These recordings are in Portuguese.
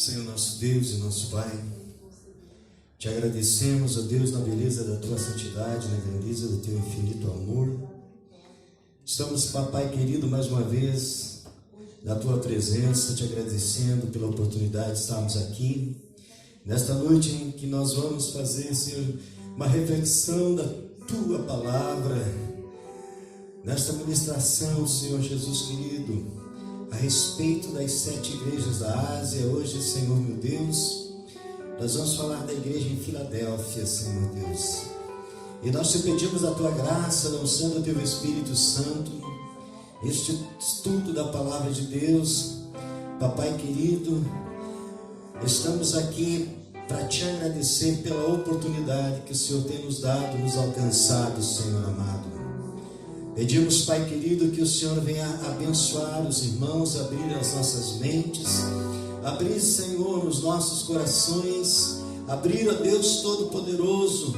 Senhor nosso Deus e nosso Pai, te agradecemos, ó Deus, na beleza da tua santidade, na grandeza do teu infinito amor. Estamos, papai querido, mais uma vez na tua presença, te agradecendo pela oportunidade de estarmos aqui nesta noite em que nós vamos fazer, Senhor, uma reflexão da tua palavra, nesta ministração, Senhor Jesus querido, a respeito das 7 igrejas da Ásia. Hoje, Senhor meu Deus, nós vamos falar da igreja em Filadélfia, Senhor Deus. E nós te pedimos a tua graça, a unção do teu Espírito Santo, este estudo da palavra de Deus. Papai querido, estamos aqui para te agradecer pela oportunidade que o Senhor tem nos dado, nos alcançado, Senhor amado. Pedimos, Pai querido, que o Senhor venha abençoar os irmãos, abrir as nossas mentes, abrir, Senhor, os nossos corações, abrir, ó Deus Todo-Poderoso,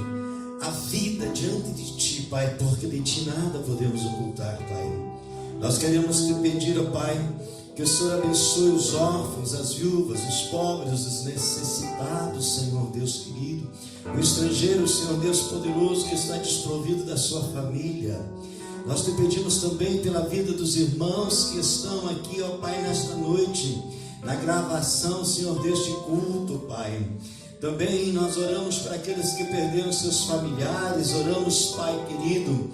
a vida diante de Ti, Pai, porque de Ti nada podemos ocultar, Pai. Nós queremos Te pedir, ó Pai, que o Senhor abençoe os órfãos, as viúvas, os pobres, os necessitados, Senhor Deus querido, o estrangeiro, Senhor Deus poderoso, que está desprovido da sua família. Nós te pedimos também pela vida dos irmãos que estão aqui, ó Pai, nesta noite, na gravação, Senhor, deste culto, Pai. Também nós oramos para aqueles que perderam seus familiares, oramos, Pai querido,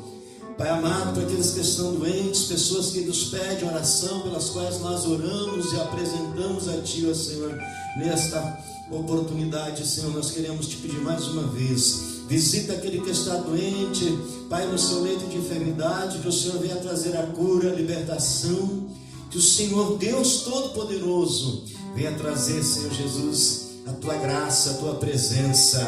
Pai amado, para aqueles que estão doentes, pessoas que nos pedem oração, pelas quais nós oramos e apresentamos a Ti, ó Senhor, nesta oportunidade, Senhor. Nós queremos Te pedir mais uma vez, visita aquele que está doente, Pai, no seu leito de enfermidade, que o Senhor venha trazer a cura, a libertação, que o Senhor Deus Todo-Poderoso venha trazer, Senhor Jesus, a Tua graça, a Tua presença.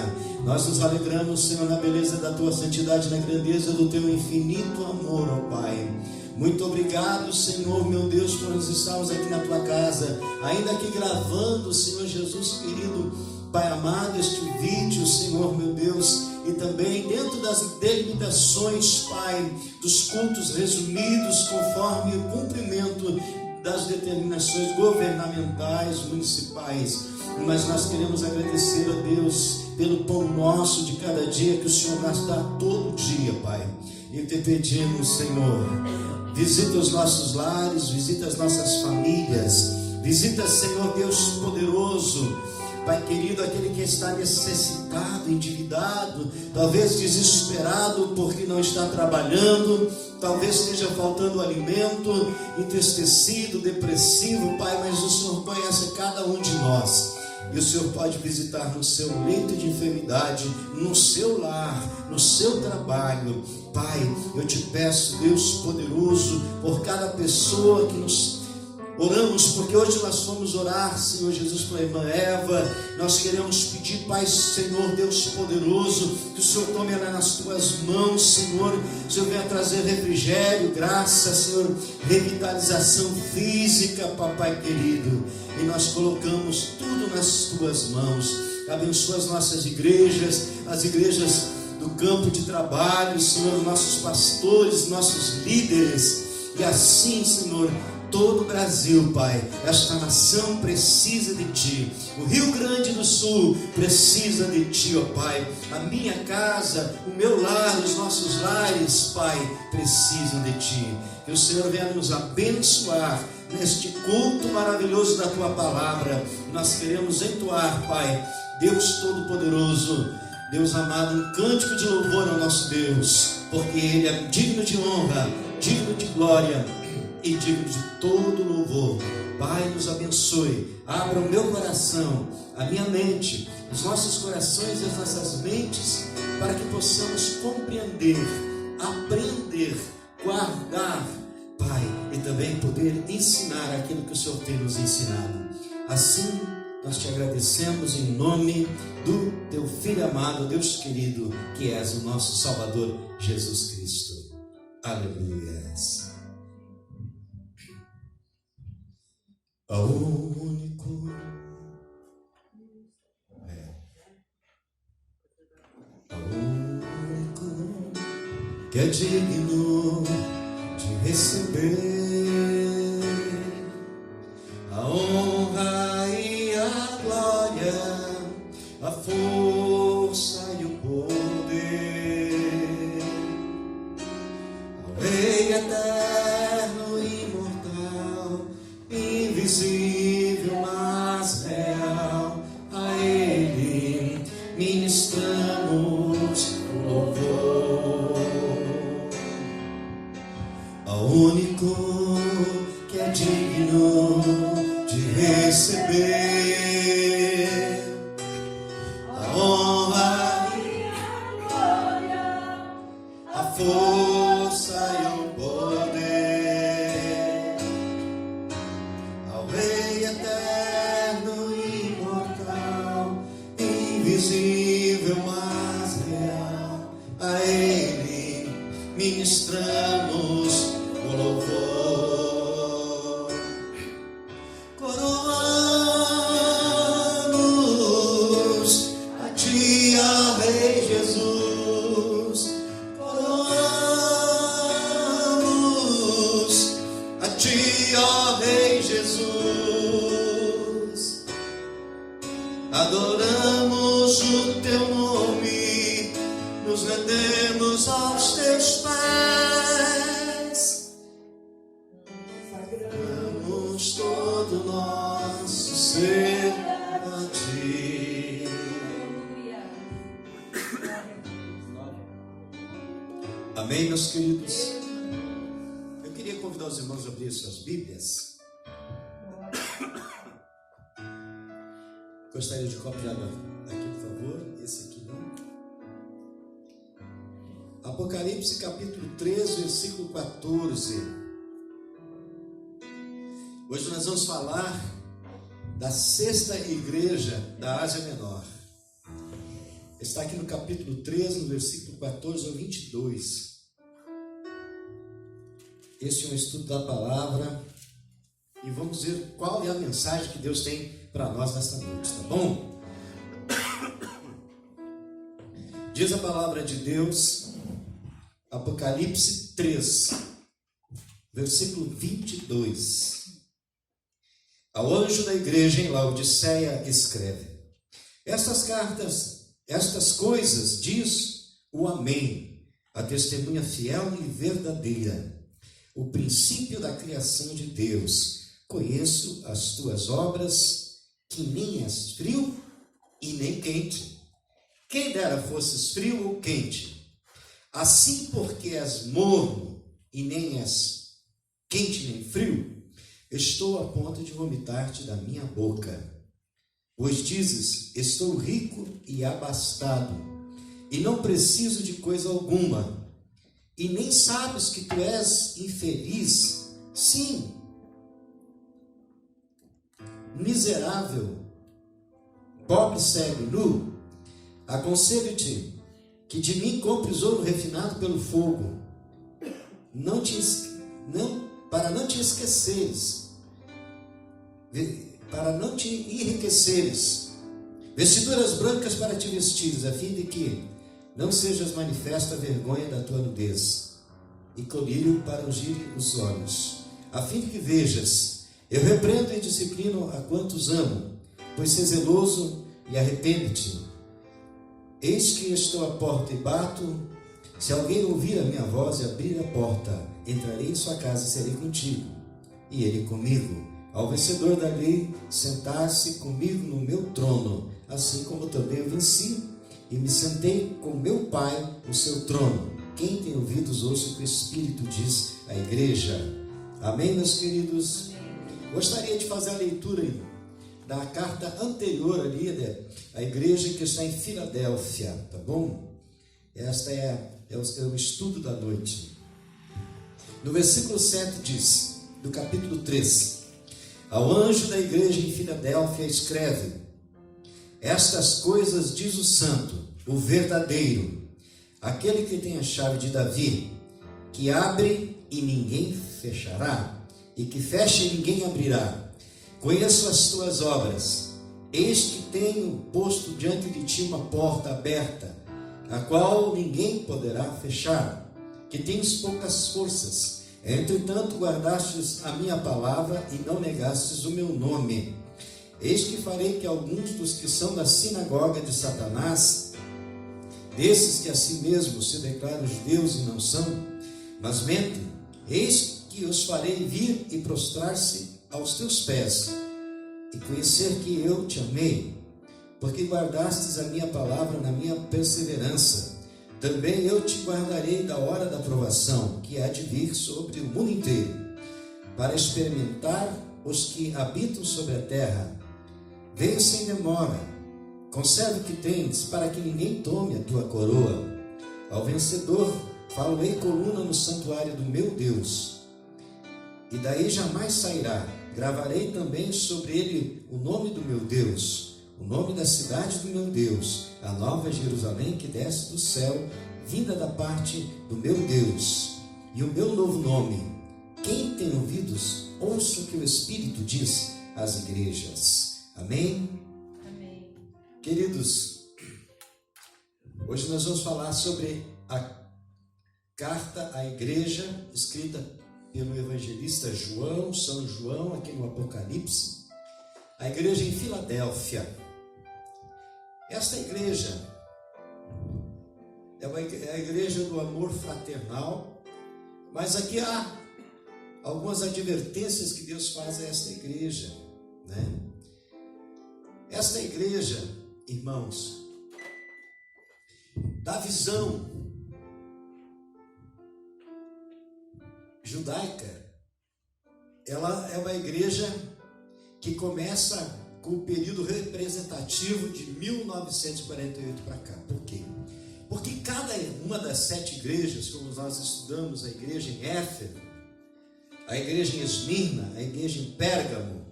Nós nos alegramos, Senhor, na beleza da Tua santidade, na grandeza do Teu infinito amor, ó Pai. Muito obrigado, Senhor, meu Deus, por nós estarmos aqui na Tua casa, ainda aqui gravando, Senhor Jesus querido, Pai amado, este vídeo, Senhor, meu Deus, e também dentro das delimitações, Pai, dos cultos resumidos conforme o cumprimento das determinações governamentais, municipais. Mas nós queremos agradecer a Deus pelo pão nosso de cada dia que o Senhor nos dá todo dia, Pai. E te pedimos, Senhor, visita os nossos lares, visita as nossas famílias, visita, Senhor Deus poderoso, Pai querido, aquele que está necessitado, endividado, talvez desesperado porque não está trabalhando, talvez esteja faltando alimento, entristecido, depressivo, Pai, mas o Senhor conhece cada um de nós. E o Senhor pode visitar no seu leito de enfermidade, no seu lar, no seu trabalho. Pai, eu te peço, Deus poderoso, por cada pessoa que nos oramos, porque hoje nós fomos orar, Senhor Jesus, pela irmã Eva. Nós queremos pedir, Pai, Senhor Deus poderoso, que o Senhor tome ela nas Tuas mãos, Senhor. O Senhor venha trazer refrigério, graça, Senhor, revitalização física, Papai querido. E nós colocamos tudo nas Tuas mãos. Abençoa as nossas igrejas, as igrejas do campo de trabalho, Senhor, nossos pastores, nossos líderes. E assim, Senhor, todo o Brasil, Pai, esta nação precisa de Ti. O Rio Grande do Sul precisa de Ti, ó Pai. A minha casa, o meu lar, os nossos lares, Pai, precisam de Ti. Que o Senhor venha nos abençoar neste culto maravilhoso da Tua palavra. Nós queremos entoar, Pai, Deus Todo-Poderoso, Deus amado, um cântico de louvor ao nosso Deus, porque Ele é digno de honra, digno de glória e digno de todo louvor. Pai, nos abençoe, abra o meu coração, a minha mente, os nossos corações e as nossas mentes, para que possamos compreender, aprender, guardar, Pai, e também poder ensinar aquilo que o Senhor tem nos ensinado. Assim, nós te agradecemos em nome do Teu Filho amado, Deus querido, que és o nosso Salvador, Jesus Cristo. Aleluia. O único que é digno de receber a honra e a força e o poder ao Rei eterno e imortal, invisível mas real. A Ele ministramos o louvor. Coroamos a Ti, ó Rei Jesus. Coroamos a Ti, ó Rei Jesus. Adoramos o Teu nome, nos rendemos aos Teus pés. Damos todo o nosso ser a Ti. Amém, meus queridos? Eu queria convidar os irmãos a abrir suas Bíblias. Gostaria de copiar aqui, por favor. Esse aqui não. Apocalipse capítulo 3, versículo 14. Hoje nós vamos falar da sexta igreja da Ásia Menor. Está aqui no capítulo 3, no versículo 14 ao 22. Este é um estudo da palavra e vamos ver qual é a mensagem que Deus tem para nós nesta noite, tá bom? Diz a palavra de Deus, Apocalipse 3, versículo 22. Ao anjo da igreja em Laodiceia escreve: estas coisas diz o Amém, a testemunha fiel e verdadeira, o princípio da criação de Deus. Conheço as tuas obras, que nem és frio e nem quente. Quem dera fosses frio ou quente. Assim, porque és morno e nem és quente nem frio, estou a ponto de vomitar-te da minha boca. Pois dizes: estou rico e abastado, e não preciso de coisa alguma, e nem sabes que tu és infeliz, sim, miserável, pobre, cego, nu. Aconselho-te que de mim compres ouro refinado pelo fogo, para não te esqueceres, para não te enriqueceres, vestiduras brancas para te vestires, a fim de que não sejas manifesta a vergonha da tua nudez, e colírio para ungir os olhos, a fim de que vejas. Eu repreendo e disciplino a quantos amo, pois se zeloso e arrepende-te. Eis que estou à porta e bato. Se alguém ouvir a minha voz e abrir a porta, entrarei em sua casa e serei contigo, e ele comigo. Ao vencedor darei sentar-se comigo no meu trono, assim como também eu venci e me sentei com meu Pai no seu trono. Quem tem ouvidos, ouça o que o Espírito diz à igreja. Amém, meus queridos? Gostaria de fazer a leitura da carta anterior ali, a igreja que está em Filadélfia, tá bom? Esta é o estudo da noite. No versículo 7 diz, do capítulo 3: ao anjo da igreja em Filadélfia escreve: estas coisas diz o santo, o verdadeiro, aquele que tem a chave de Davi, que abre e ninguém fechará, e que fecha e ninguém abrirá. Conheço as tuas obras, eis que tenho posto diante de ti uma porta aberta, a qual ninguém poderá fechar, que tens poucas forças, entretanto guardastes a minha palavra e não negastes o meu nome. Eis que farei que alguns dos que são da sinagoga de Satanás, desses que a si mesmos se declaram judeus e não são, mas mentem, eis que os farei vir e prostrar-se aos teus pés, e conhecer que eu te amei, porque guardastes a minha palavra na minha perseverança. Também eu te guardarei da hora da provação, que há de vir sobre o mundo inteiro, para experimentar os que habitam sobre a terra. Venha sem demora, conserve o que tens, para que ninguém tome a tua coroa. Ao vencedor Falo-ei coluna no santuário do meu Deus, e daí jamais sairá. Gravarei também sobre ele o nome do meu Deus, o nome da cidade do meu Deus, a nova Jerusalém que desce do céu, vinda da parte do meu Deus, e o meu novo nome. Quem tem ouvidos, ouça o que o Espírito diz às igrejas. Amém? Amém. Queridos, hoje nós vamos falar sobre a carta à igreja escrita pelo evangelista João, São João, aqui no Apocalipse, a igreja em Filadélfia. Esta igreja é a igreja do amor fraternal, mas aqui há algumas advertências que Deus faz a esta igreja, né? Esta igreja, irmãos, da visão judaica, ela é uma igreja que começa com o período representativo de 1948 para cá. Por quê? Porque cada uma das 7 igrejas, como nós estudamos, a igreja em Éfeso, a igreja em Esmirna, a igreja em Pérgamo,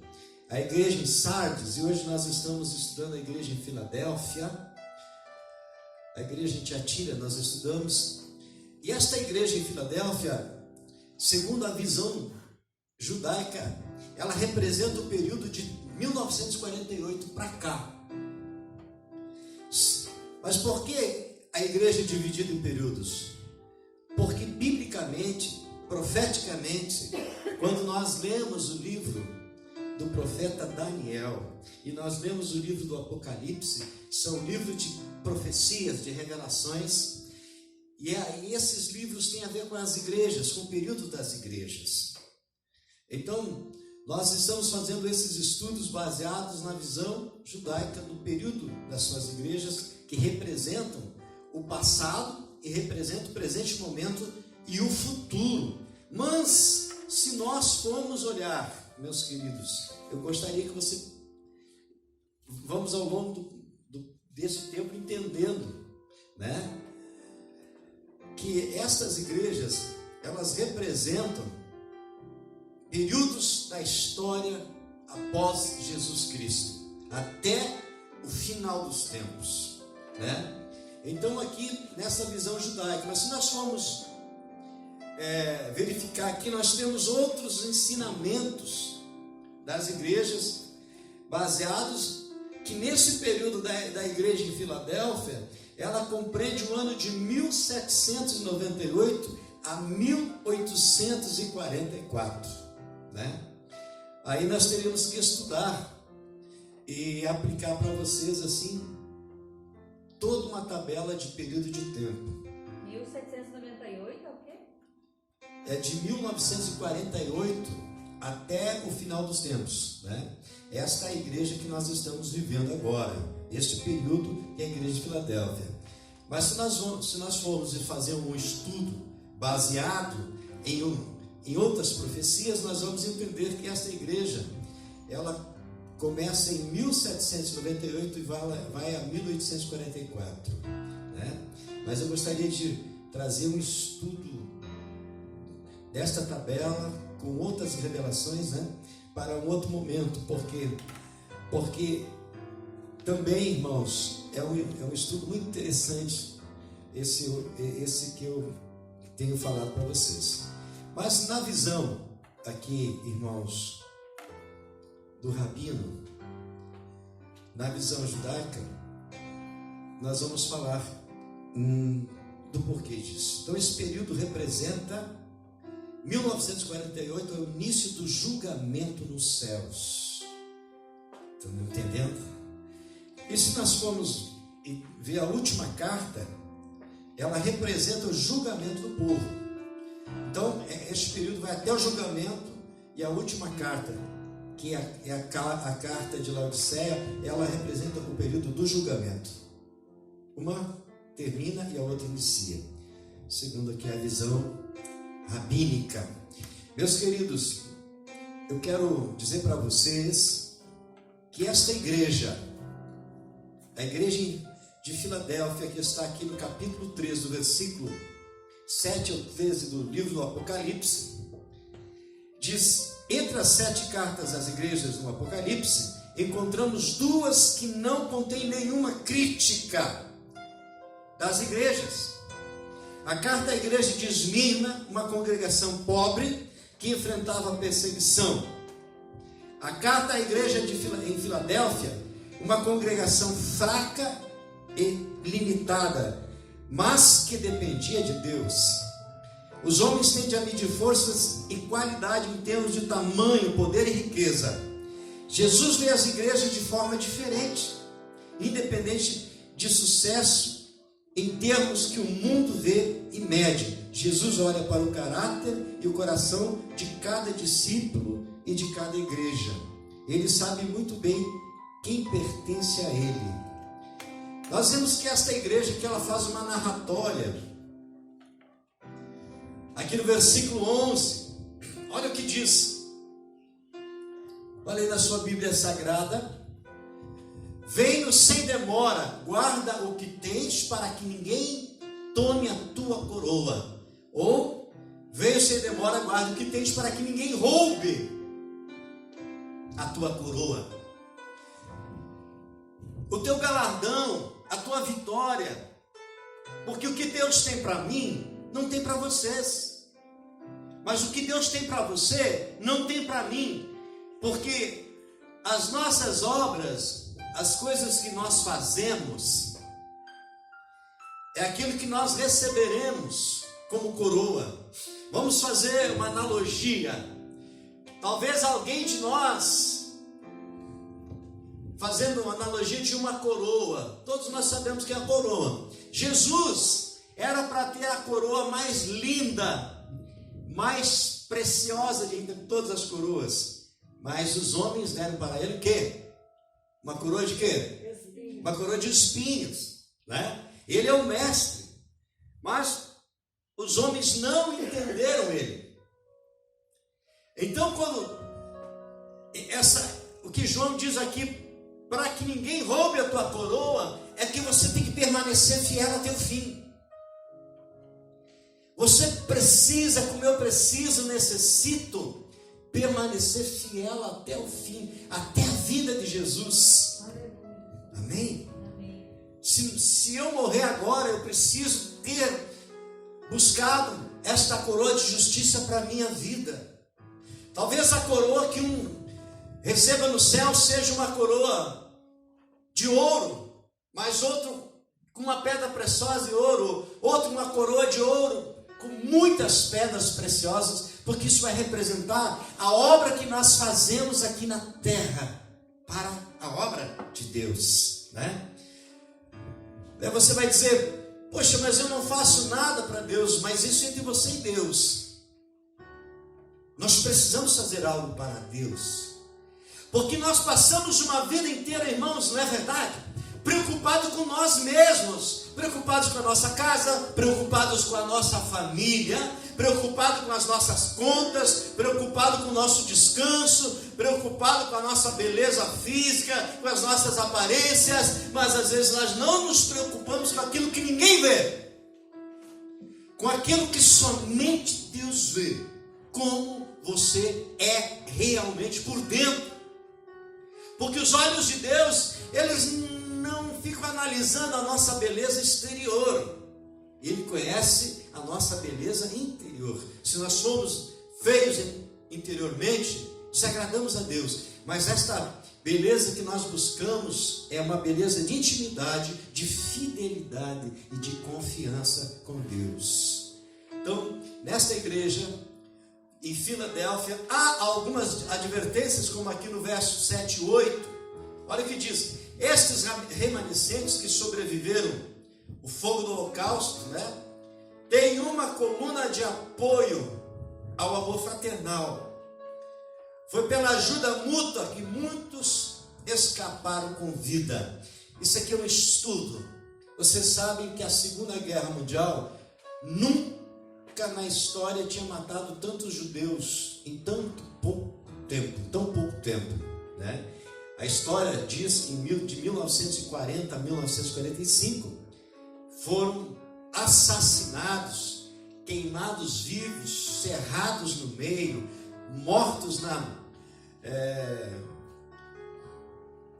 a igreja em Sardes, e hoje nós estamos estudando a igreja em Filadélfia, a igreja em Tiatira, nós estudamos, e esta igreja em Filadélfia, segundo a visão judaica, ela representa o período de 1948 para cá. Mas por que a igreja é dividida em períodos? Porque biblicamente, profeticamente, quando nós lemos o livro do profeta Daniel e nós lemos o livro do Apocalipse, são livros de profecias, de revelações, e esses livros têm a ver com as igrejas, com o período das igrejas. Então, nós estamos fazendo esses estudos baseados na visão judaica do período das suas igrejas, que representam o passado e representam o presente momento e o futuro. Mas, se nós formos olhar, meus queridos, eu gostaria que você, vamos ao longo desse tempo entendendo, né, que estas igrejas, elas representam períodos da história após Jesus Cristo, até o final dos tempos, né? Então aqui, nessa visão judaica, mas se nós formos verificar aqui, nós temos outros ensinamentos das igrejas, baseados, que nesse período da igreja em Filadélfia, ela compreende o ano de 1798 a 1844, né? Aí nós teríamos que estudar e aplicar para vocês assim toda uma tabela de período de tempo. 1798 é o quê? É de 1948 até o final dos tempos, né? Esta é a igreja que nós estamos vivendo agora, este período que é a igreja de Filadélfia. Mas se nós formos fazer um estudo baseado em outras profecias, nós vamos entender que esta igreja, ela começa em 1798 e vai a 1844, né? Mas eu gostaria de trazer um estudo desta tabela com outras revelações, né, para um outro momento, porque também, irmãos, é um estudo muito interessante esse que eu tenho falado para vocês. Mas na visão aqui, irmãos, do rabino, na visão judaica, nós vamos falar do porquê disso. Então esse período representa 1948, é o início do julgamento nos céus. Estão me entendendo? E se nós formos ver a última carta, ela representa o julgamento do povo. Então, este período vai até o julgamento, e a última carta, que é a carta de Laodiceia, ela representa o período do julgamento. Uma termina e a outra inicia, segundo aqui a visão rabínica. Meus queridos, eu quero dizer para vocês que esta igreja, a igreja de Filadélfia, que está aqui no capítulo 3, do versículo 7 ou 13 do livro do Apocalipse, diz: entre as 7 cartas às igrejas do Apocalipse, encontramos 2 que não contêm nenhuma crítica das igrejas. A carta à igreja de Esmirna, uma congregação pobre que enfrentava perseguição. A carta à igreja em Filadélfia, uma congregação fraca e limitada, mas que dependia de Deus. Os homens tendem a medir forças e qualidade em termos de tamanho, poder e riqueza. Jesus vê as igrejas de forma diferente, independente de sucesso, em termos que o mundo vê e mede. Jesus olha para o caráter e o coração de cada discípulo e de cada igreja. Ele sabe muito bem quem pertence a Ele. Nós vemos que esta igreja, que ela faz uma narratória. Aqui no versículo 11, olha o que diz. Olha aí na sua Bíblia Sagrada. Venho sem demora, guarda o que tens, para que ninguém tome a tua coroa. Ou, venho sem demora, guarda o que tens, para que ninguém roube a tua coroa. O teu galardão, a tua vitória. Porque o que Deus tem para mim, não tem para vocês. Mas o que Deus tem para você, não tem para mim. Porque as nossas obras, as coisas que nós fazemos, é aquilo que nós receberemos como coroa. Vamos fazer uma analogia. Talvez alguém de nós, fazendo uma analogia de uma coroa, todos nós sabemos que é a coroa. Jesus era para ter a coroa mais linda, mais preciosa de todas as coroas, mas os homens deram para ele o quê? Uma coroa de quê? Espinhos. Uma coroa de espinhos, né? Ele é o mestre, mas os homens não entenderam ele. Então, o que João diz aqui, para que ninguém roube a tua coroa, é que você tem que permanecer fiel até o fim. Você precisa, como eu preciso, necessito permanecer fiel até o fim, até a vida de Jesus. Amém? Amém. Se eu morrer agora, eu preciso ter buscado esta coroa de justiça para a minha vida. Talvez a coroa que um receba no céu seja uma coroa de ouro, mas outro com uma pedra preciosa de ouro, outro uma coroa de ouro com muitas pedras preciosas, porque isso vai representar a obra que nós fazemos aqui na terra, para a obra de Deus, né? Aí você vai dizer: poxa, mas eu não faço nada para Deus. Mas isso é entre você e Deus. Nós precisamos fazer algo para Deus, porque nós passamos uma vida inteira, irmãos, não é verdade? Preocupados com nós mesmos, preocupados com a nossa casa, preocupados com a nossa família, preocupados com as nossas contas, preocupados com o nosso descanso, preocupados com a nossa beleza física, com as nossas aparências, mas às vezes nós não nos preocupamos com aquilo que ninguém vê, com aquilo que somente Deus vê, como você é realmente por dentro. Porque os olhos de Deus, eles não ficam analisando a nossa beleza exterior. Ele conhece a nossa beleza interior. Se nós somos feios interiormente, desagradamos a Deus. Mas esta beleza que nós buscamos é uma beleza de intimidade, de fidelidade e de confiança com Deus. Então, nesta igreja em Filadélfia, há algumas advertências, como aqui no verso 7 e 8. Olha o que diz: estes remanescentes que sobreviveram o fogo do holocausto, né, têm uma coluna de apoio ao amor fraternal. Foi pela ajuda mútua que muitos escaparam com vida. Isso aqui é um estudo. Vocês sabem que a Segunda Guerra Mundial nunca na história tinha matado tantos judeus em tão pouco tempo, né? A história diz que de 1940 a 1945 foram assassinados queimados vivos, cerrados no meio, mortos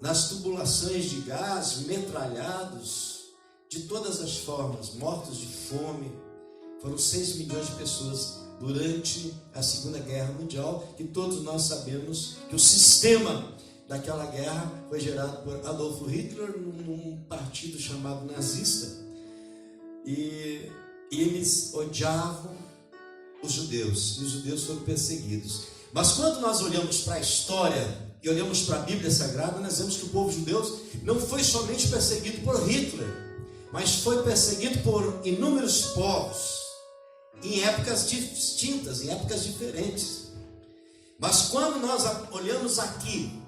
nas tubulações de gás, metralhados, de todas as formas, mortos de fome. Foram 6 milhões de pessoas durante a Segunda Guerra Mundial, que todos nós sabemos que o sistema daquela guerra foi gerado por Adolf Hitler num partido chamado nazista, e eles odiavam os judeus, e os judeus foram perseguidos. Mas quando nós olhamos para a história e olhamos para a Bíblia Sagrada, nós vemos que o povo judeu não foi somente perseguido por Hitler, mas foi perseguido por inúmeros povos, em épocas distintas, em épocas diferentes. Mas quando nós olhamos aqui,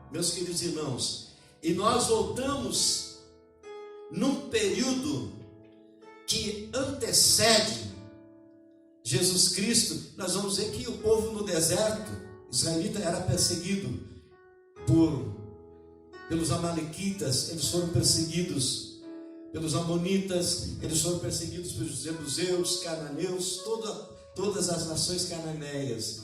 meus queridos irmãos, e nós voltamos num período que antecede Jesus Cristo, nós vamos ver que o povo no deserto israelita era perseguido pelos amalequitas, eles foram perseguidos pelos amonitas, eles foram perseguidos pelos jebuseus, cananeus, todas as nações cananeias,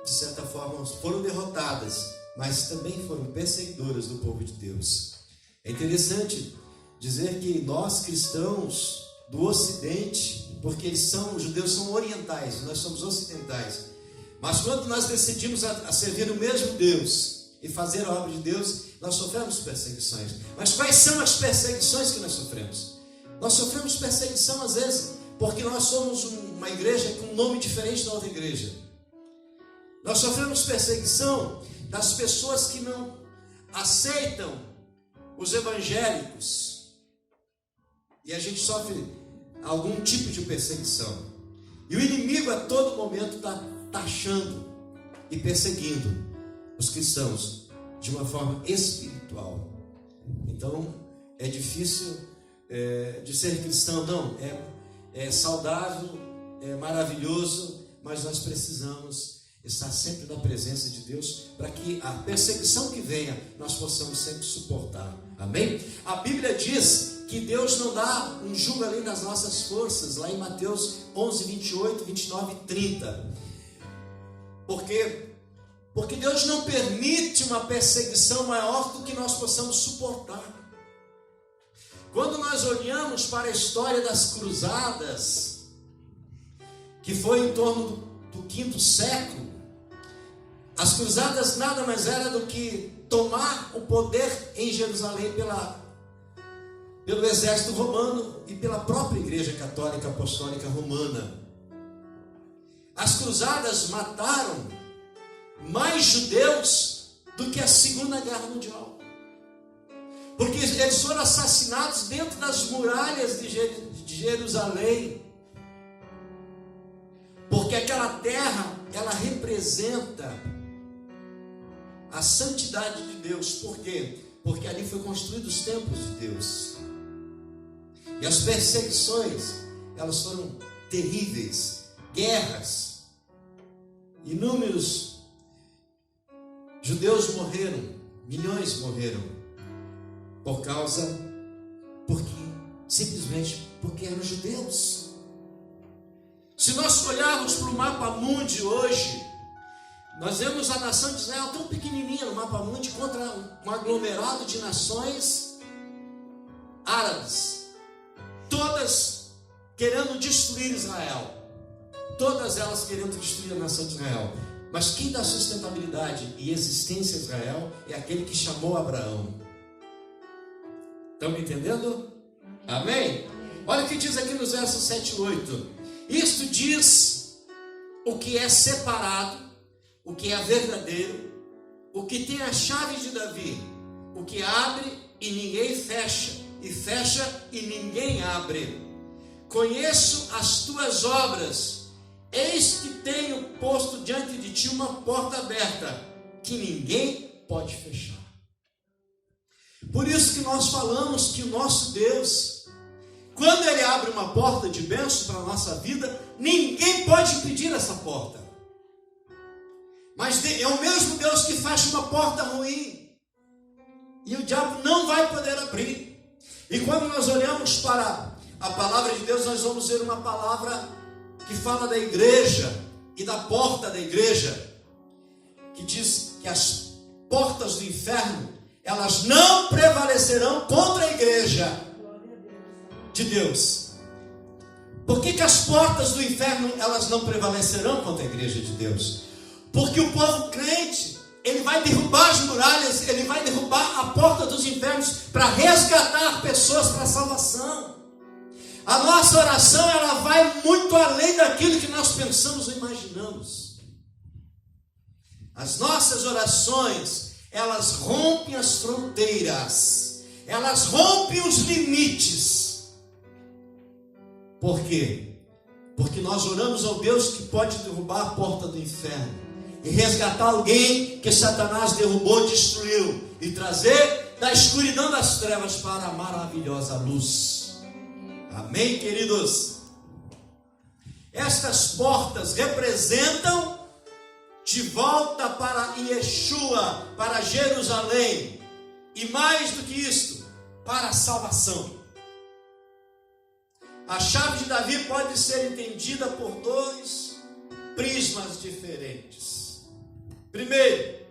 de certa forma, foram derrotadas, mas também foram perseguidoras do povo de Deus. É interessante dizer que nós cristãos do Ocidente, porque os judeus são orientais, nós somos ocidentais, mas quando nós decidimos a servir o mesmo Deus e fazer a obra de Deus, nós sofremos perseguições. Mas quais são as perseguições que nós sofremos? Nós sofremos perseguição às vezes porque nós somos uma igreja com um nome diferente da outra igreja. Nós sofremos perseguição das pessoas que não aceitam os evangélicos, e a gente sofre algum tipo de perseguição, e o inimigo a todo momento está taxando e perseguindo os cristãos de uma forma espiritual. Então é difícil de ser cristão. Não, é saudável, é maravilhoso, mas nós precisamos estar sempre na presença de Deus, para que a perseguição que venha, nós possamos sempre suportar. Amém? A Bíblia diz que Deus não dá um jugo além das nossas forças, lá em Mateus 11, 28, 29 e 30. Porque Deus não permite uma perseguição maior do que nós possamos suportar. Quando nós olhamos para a história das cruzadas, que foi em torno do 5º século, as cruzadas nada mais era do que tomar o poder em Jerusalém pelo exército romano e pela própria Igreja Católica Apostólica Romana. As cruzadas mataram mais judeus do que a Segunda Guerra Mundial, porque eles foram assassinados dentro das muralhas de Jerusalém, porque aquela terra, ela representa a santidade de Deus. Por quê? Porque ali foi construído os templos de Deus. E as perseguições, elas foram terríveis. Guerras. Inúmeros judeus morreram. Milhões morreram. Simplesmente porque eram judeus. Se nós olharmos para o mapa mundi hoje, nós vemos a nação de Israel tão pequenininha no mapa mundi contra um aglomerado de nações árabes, todas querendo destruir Israel, todas elas querendo destruir a nação de Israel. Mas quem dá sustentabilidade e existência a Israel é aquele que chamou Abraão. Estão me entendendo? Amém? Olha o que diz aqui nos versos 7 e 8. Isto diz o que é separado, o que é verdadeiro, o que tem a chave de Davi, o que abre e ninguém fecha, e fecha e ninguém abre. Conheço as tuas obras, eis que tenho posto diante de ti uma porta aberta, que ninguém pode fechar. Por isso que nós falamos que o nosso Deus, quando Ele abre uma porta de bênção para a nossa vida, ninguém pode impedir essa porta. Mas é o mesmo Deus que fecha uma porta ruim, e o diabo não vai poder abrir. E quando nós olhamos para a palavra de Deus, nós vamos ver uma palavra que fala da igreja e da porta da igreja, que diz que as portas do inferno, elas não prevalecerão contra a igreja de Deus. Por que as portas do inferno, elas não prevalecerão contra a igreja de Deus? Porque o povo crente, ele vai derrubar as muralhas, ele vai derrubar a porta dos infernos para resgatar pessoas para a salvação. A nossa oração, ela vai muito além daquilo que nós pensamos ou imaginamos. As nossas orações, elas rompem as fronteiras, elas rompem os limites. Por quê? Porque nós oramos ao Deus que pode derrubar a porta do inferno e resgatar alguém que Satanás derrubou, destruiu, e trazer da escuridão das trevas para a maravilhosa luz. Amém, queridos? Estas portas representam de volta para Yeshua, para Jerusalém, e mais do que isto, para a salvação. A chave de Davi pode ser entendida por dois prismas diferentes. Primeiro,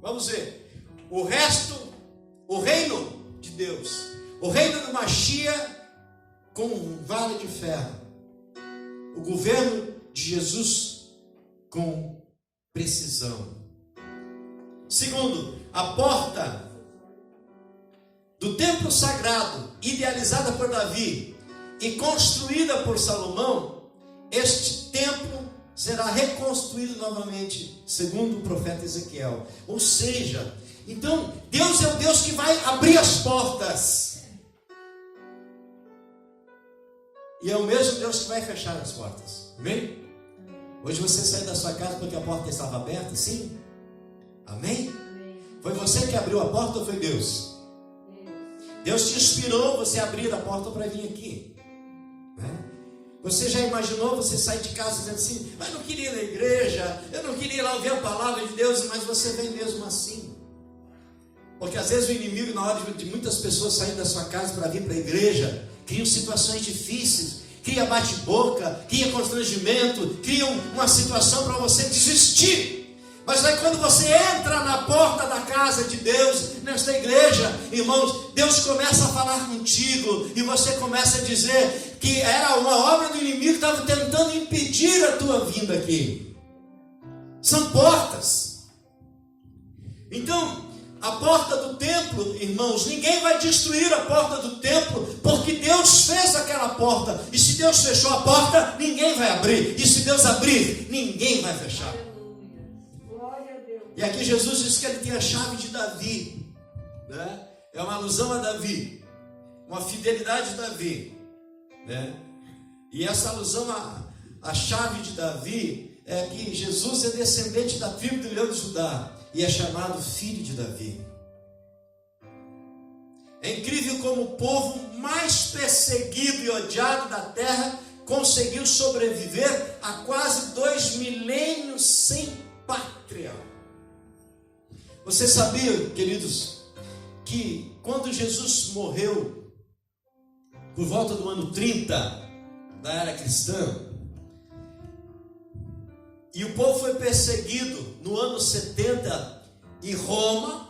vamos ver, o reino de Deus, o reino do Mashiach com um vale de ferro, o governo de Jesus com precisão. Segundo, a porta do templo sagrado, idealizada por Davi e construída por Salomão, este templo será reconstruído novamente, segundo o profeta Ezequiel. Ou seja, então, Deus é o Deus que vai abrir as portas. E é o mesmo Deus que vai fechar as portas. Amém? Hoje você saiu da sua casa porque a porta estava aberta, sim? Amém? Foi você que abriu a porta ou foi Deus? Deus te inspirou você abrir a porta para vir aqui, né? Você já imaginou você sair de casa dizendo assim: mas não queria ir na igreja, eu não queria ir lá ouvir a palavra de Deus, mas você vem mesmo assim. Porque às vezes o inimigo, na hora de muitas pessoas saírem da sua casa para vir para a igreja, cria situações difíceis, cria bate-boca, cria constrangimento, cria uma situação para você desistir. Mas aí quando você entra na porta da casa de Deus, nesta igreja, irmãos, Deus começa a falar contigo, e você começa a dizer que era uma obra do inimigo que estava tentando impedir a tua vinda aqui. São portas. Então, a porta do templo, irmãos, ninguém vai destruir a porta do templo, porque Deus fez aquela porta, e se Deus fechou a porta, ninguém vai abrir, e se Deus abrir, ninguém vai fechar. E aqui Jesus diz que ele tem a chave de Davi, né? É uma alusão a Davi, uma fidelidade de Davi, né? E essa alusão à chave de Davi é que Jesus é descendente da tribo do leão de Judá e é chamado filho de Davi. É incrível como o povo mais perseguido e odiado da terra conseguiu sobreviver a quase 2 milênios sem pátria. Você sabia, queridos, que quando Jesus morreu, por volta do ano 30 da era cristã, e o povo foi perseguido no ano 70 em Roma,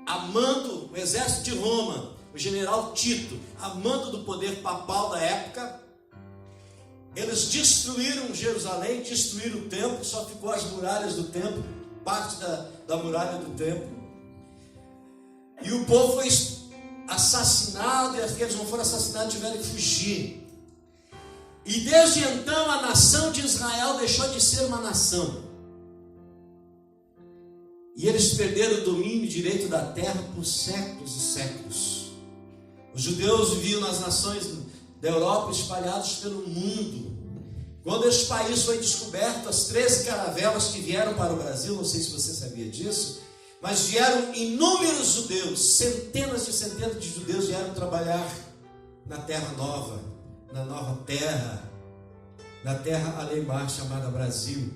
amando o exército de Roma, o general Tito, amando do poder papal da época, eles destruíram Jerusalém, destruíram o templo, só ficou as muralhas do templo, parte da muralha do templo, e o povo foi assassinado, e aqueles que não foram assassinados tiveram que fugir. E desde então a nação de Israel deixou de ser uma nação, e eles perderam o domínio e direito da terra por séculos e séculos. Os judeus viviam nas nações da Europa espalhados pelo mundo. Quando este país foi descoberto, as 13 caravelas que vieram para o Brasil, não sei se você sabia disso, mas vieram inúmeros judeus, centenas de judeus vieram trabalhar na terra nova, na nova terra, na terra além mar chamada Brasil,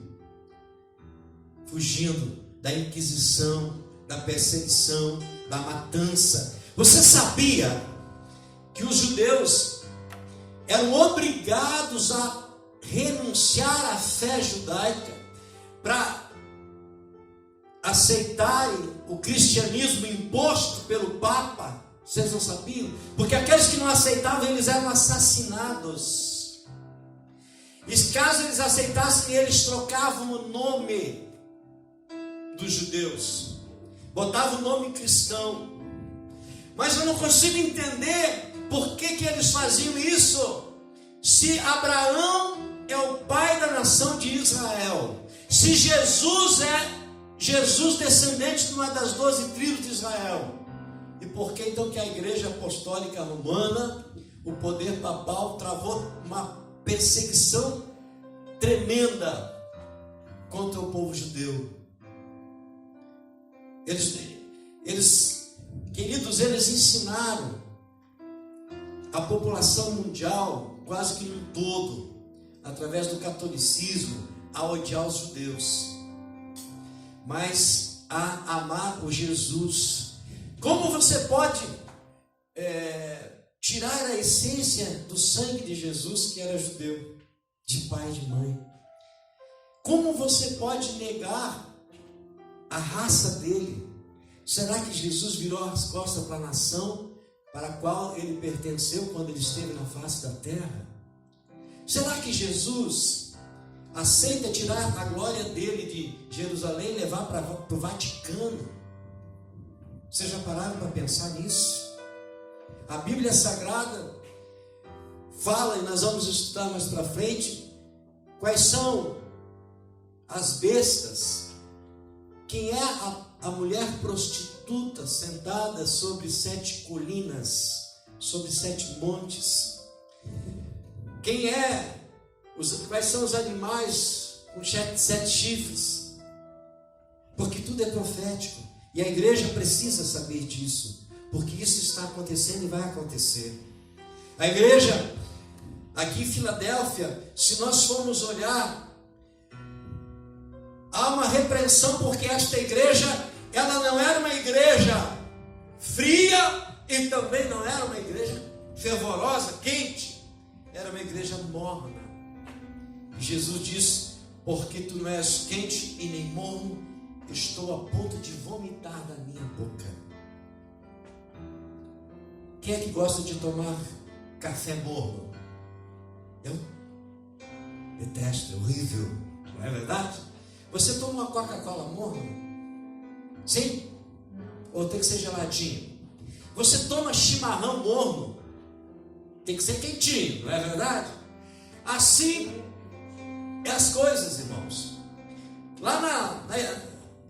fugindo da Inquisição, da perseguição, da matança. Você sabia que os judeus eram obrigados a renunciar à fé judaica para aceitarem o cristianismo imposto pelo Papa. Vocês não sabiam? Porque aqueles que não aceitavam, eles eram assassinados. E caso eles aceitassem, eles trocavam o nome dos judeus, botavam o nome cristão. Mas eu não consigo entender por que eles faziam isso. Se Abraão é o pai da nação de Israel, se Jesus é Jesus descendente de uma das 12 tribos de Israel, e por que então que a igreja apostólica romana, o poder papal, travou uma perseguição tremenda contra o povo judeu? Queridos, eles ensinaram a população mundial, quase que no todo, através do catolicismo, a odiar os judeus, mas a amar o Jesus. Como você pode tirar a essência do sangue de Jesus, que era judeu, de pai e de mãe? Como você pode negar a raça dele? Será que Jesus virou as costas para a nação para a qual ele pertenceu quando ele esteve na face da terra? Será que Jesus aceita tirar a glória dele de Jerusalém e levar para o Vaticano? Vocês já pararam para pensar nisso? A Bíblia Sagrada fala, e nós vamos estudar mais para frente, quais são as bestas. Quem é a mulher prostituta sentada sobre 7 colinas, sobre 7 montes? Quais são os animais com 7 chifres? Porque tudo é profético. E a igreja precisa saber disso, porque isso está acontecendo e vai acontecer. A igreja, aqui em Filadélfia, se nós formos olhar, há uma repreensão, porque esta igreja, ela não era uma igreja fria e também não era uma igreja fervorosa, quente. Era uma igreja morna. Jesus disse: porque tu não és quente e nem morno, estou a ponto de vomitar da minha boca. Quem é que gosta de tomar café morno? Eu detesto, é horrível, não é verdade? Você toma uma Coca-Cola morna? Sim? Ou tem que ser geladinho? Você toma chimarrão morno? Tem que ser quentinho, não é verdade? Assim é as coisas, irmãos. Lá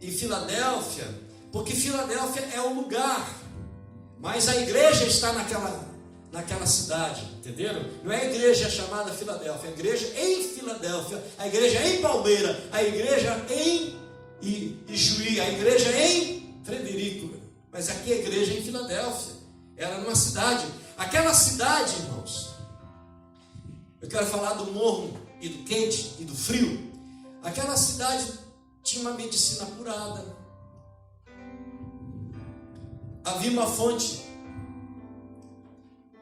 em Filadélfia, porque Filadélfia é o lugar, mas a igreja está naquela cidade, entenderam? Não é a igreja chamada Filadélfia, é a igreja em Filadélfia, a igreja em Palmeira, a igreja em Ijuí, a igreja em Frederico, mas aqui é a igreja em Filadélfia. Era numa cidade, aquela cidade, irmãos, eu quero falar do morno e do quente e do frio. Aquela cidade tinha uma medicina apurada, havia uma fonte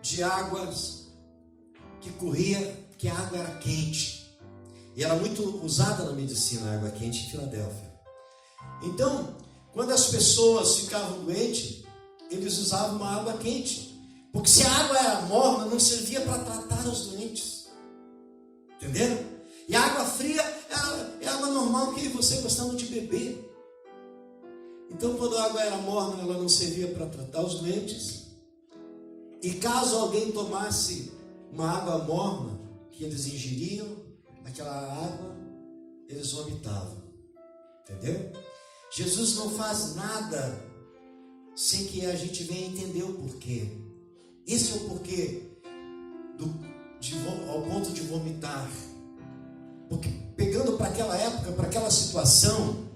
de águas que corria, que a água era quente, e era muito usada na medicina a água quente em Filadélfia. Então, quando as pessoas ficavam doentes, eles usavam uma água quente, porque se a água era morna, não servia para tratar os doentes, entenderam? E a água fria é água normal que você gostava de beber. Então, quando a água era morna, ela não servia para tratar os doentes. E caso alguém tomasse uma água morna que eles ingeriam, aquela água, eles vomitavam. Entendeu? Jesus não faz nada sem que a gente venha entender o porquê. Esse é o porquê ao ponto de vomitar. Porque pegando para aquela época, para aquela situação,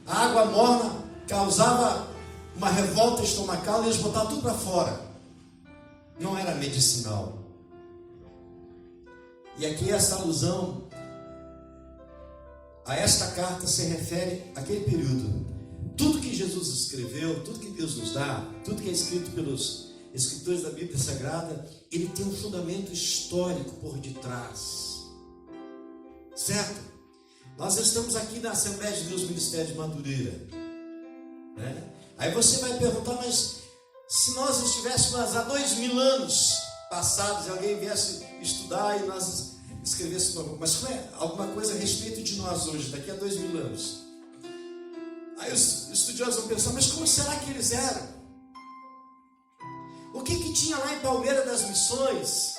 a água morna causava uma revolta estomacal e eles botavam tudo para fora. Não era medicinal. E aqui essa alusão a esta carta se refere àquele período. Tudo que Jesus escreveu, tudo que Deus nos dá, tudo que é escrito pelos escritores da Bíblia Sagrada, ele tem um fundamento histórico por detrás. certo? Nós estamos aqui na Assembleia de Deus Ministério de Madureira, né? Aí você vai perguntar, mas se nós estivéssemos há 2000 anos passados, e alguém viesse estudar e nós escrevêssemos, mas como é alguma coisa a respeito de nós hoje, daqui a 2000 anos? Aí os estudiosos vão pensar, mas como será que eles eram? O que tinha lá em Palmeira das Missões?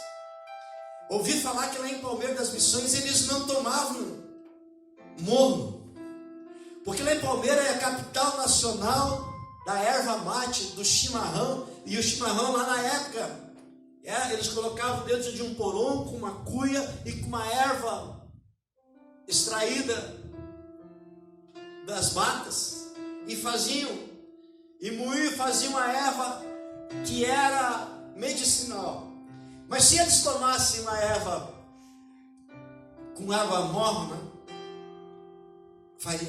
Ouvi falar que lá em Palmeira das Missões eles não tomavam morno, porque lá em Palmeira é a capital nacional da erva mate, do chimarrão, e o chimarrão lá na época, eles colocavam dentro de um poron com uma cuia e com uma erva extraída das matas, e moíam, faziam uma erva que era medicinal. Mas se eles tomassem uma erva com erva morna,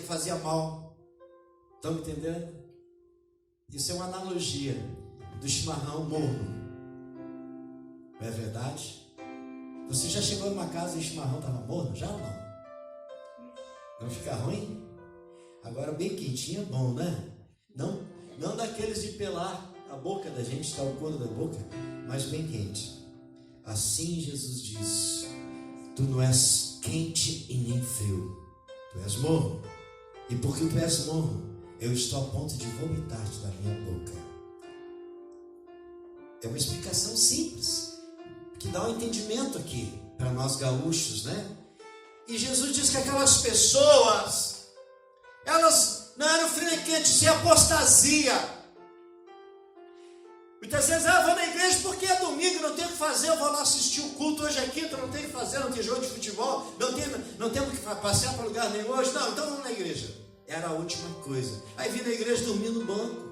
fazia mal. Estão me entendendo? Isso é uma analogia do chimarrão morno. Não é verdade? Você já chegou numa casa e o chimarrão estava morno? Já ou não? Não fica ruim? Agora bem quentinho é bom, né? Não daqueles de pelar a boca da gente, está o couro da boca, mas bem quente. Assim Jesus diz: tu não és quente e nem frio, tu és morno. E porque tu és morno, eu estou a ponto de vomitar-te da minha boca. É uma explicação simples, que dá um entendimento aqui para nós gaúchos, né? E Jesus diz que aquelas pessoas, elas não eram frio nem quente, isso é apostasia. Muitas vezes, eu vou na igreja porque é domingo, não tenho o que fazer, eu vou lá assistir o culto, hoje é quinta, não tenho o que fazer, não tem jogo de futebol, não temos que passear para lugar nenhum hoje, não, então vamos na igreja. Era a última coisa. Aí vim na igreja dormir no banco,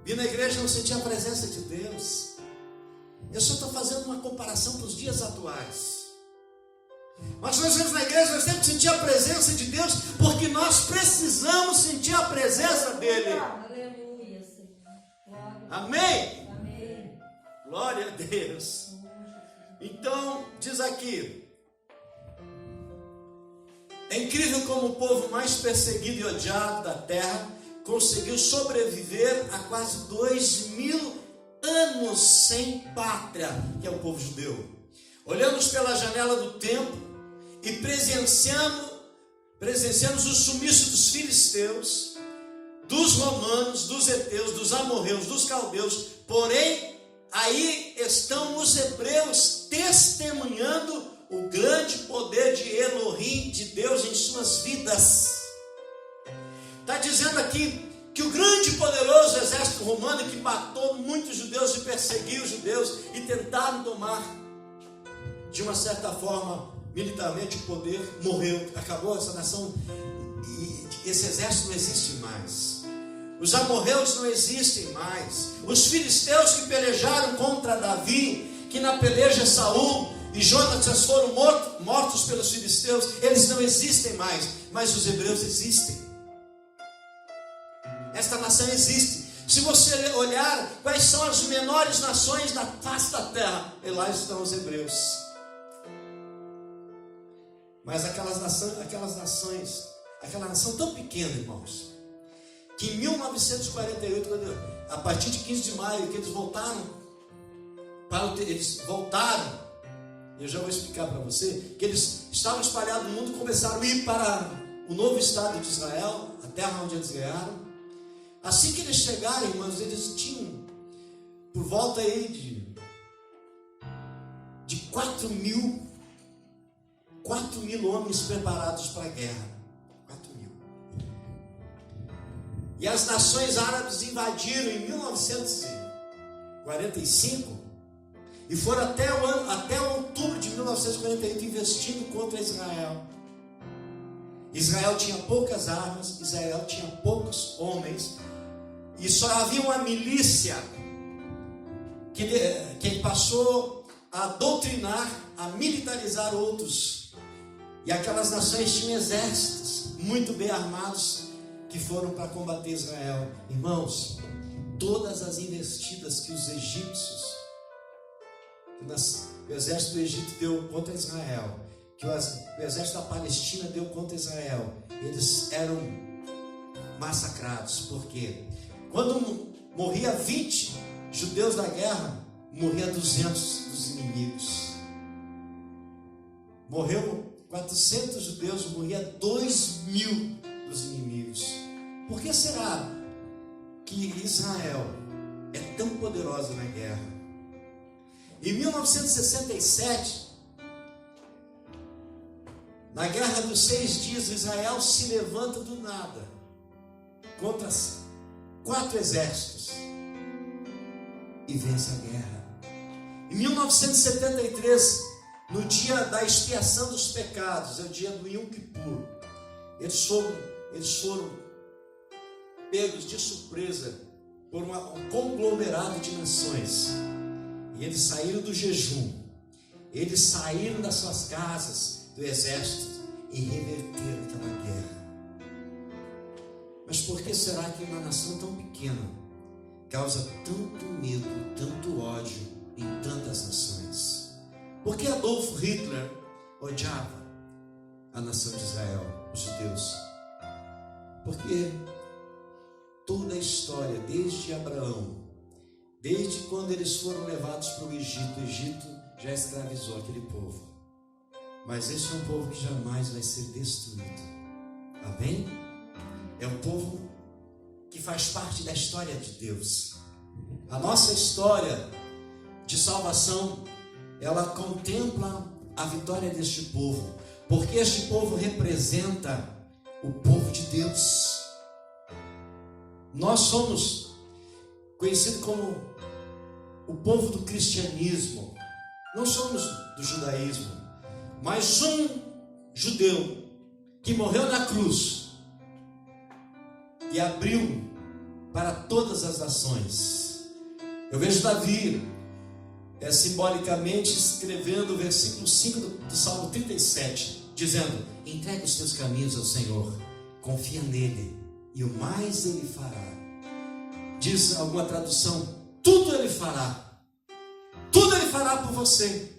vim na igreja não sentir a presença de Deus. Eu só estou fazendo uma comparação para os dias atuais. Mas nós vamos na igreja, nós temos que sentir a presença de Deus, porque nós precisamos sentir a presença dEle. Aleluia, Senhor. Amém? Amém. Glória a Deus. Então, diz aqui: é incrível como o povo mais perseguido e odiado da terra conseguiu sobreviver a quase 2000 anos sem pátria, que é o povo judeu. Olhamos pela janela do templo e presenciamos o sumiço dos filisteus, dos romanos, dos heteus, dos amorreus, dos caldeus. Porém, aí estão os hebreus testemunhando o grande poder de Elohim, de Deus em suas vidas. Está dizendo aqui que o grande e poderoso exército romano, que matou muitos judeus e perseguiu os judeus e tentaram tomar de uma certa forma militarmente o poder, morreu, acabou essa nação e esse exército não existe mais. Os amorreus não existem mais. Os filisteus que pelejaram contra Davi, que na peleja Saul e Jonatas foram mortos pelos filisteus, eles não existem mais, mas os hebreus existem. Esta nação existe. Se você olhar quais são as menores nações da face da terra, e lá estão os hebreus. Mas aquela nação tão pequena, irmãos, que em 1948, a partir de 15 de maio, que eles voltaram, eu já vou explicar para você, que eles estavam espalhados no mundo e começaram a ir para o novo estado de Israel, a terra onde eles ganharam. Assim que eles chegaram, irmãos, eles tinham por volta aí de 4 mil homens preparados para a guerra. 4 mil. E as nações árabes invadiram em 1945 e foram até outubro de 1948 investindo contra Israel. Israel tinha poucas armas, Israel tinha poucos homens, e só havia uma milícia que passou a doutrinar, a militarizar outros. E aquelas nações tinham exércitos muito bem armados que foram para combater Israel. Irmãos, todas as investidas que os egípcios, o exército do Egito deu contra Israel, que o exército da Palestina deu contra Israel, eles eram massacrados. Por quê? Quando morria 20 judeus da guerra, morria 200 dos inimigos. Morreu 400 judeus, morria 2.000 dos inimigos. Por que será que Israel é tão poderosa na guerra? Em 1967, na Guerra dos 6 Dias, Israel se levanta do nada contra 4 exércitos e vence a guerra. Em 1973, no dia da expiação dos pecados, é o dia do Yom Kippur, eles foram pegos de surpresa por um conglomerado de nações, e eles saíram do jejum, eles saíram das suas casas, do exército, e reverteram aquela guerra. Mas por que será que uma nação tão pequena causa tanto medo, tanto ódio em tantas nações? Por que Adolf Hitler odiava a nação de Israel, os judeus? Porque toda a história, desde Abraão, desde quando eles foram levados para o Egito já escravizou aquele povo. Mas esse é um povo que jamais vai ser destruído. Amém? É um povo que faz parte da história de Deus. A nossa história de salvação, ela contempla a vitória deste povo, porque este povo representa o povo de Deus. Nós somos conhecidos como o povo do cristianismo. Não somos do judaísmo, mas um judeu que morreu na cruz e abriu para todas as nações. Eu vejo Davi simbolicamente escrevendo o versículo 5 do Salmo 37, dizendo: entregue os teus caminhos ao Senhor, confia nele e o mais ele fará. Diz alguma tradução: tudo ele fará. Tudo ele fará por você.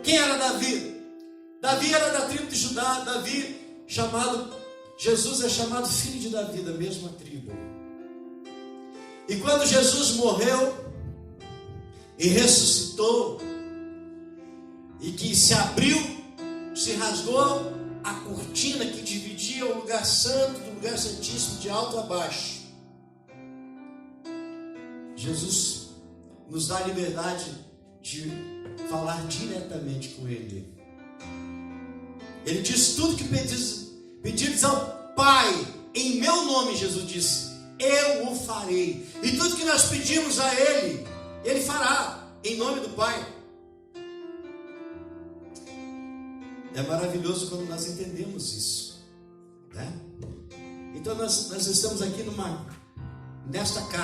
Quem era Davi? Davi era da tribo de Judá. Davi, Jesus é chamado filho de Davi, da mesma tribo. E quando Jesus morreu e ressuscitou, e que se abriu, se rasgou a cortina que dividia o lugar santo do lugar santíssimo, de alto a baixo, Jesus nos dá a liberdade de falar diretamente com Ele. Ele diz: tudo que pedires ao Pai em meu nome, Jesus disse, eu o farei. E tudo que nós pedimos a Ele, Ele fará em nome do Pai. É maravilhoso quando nós entendemos isso, né? Então nós estamos aqui nesta casa.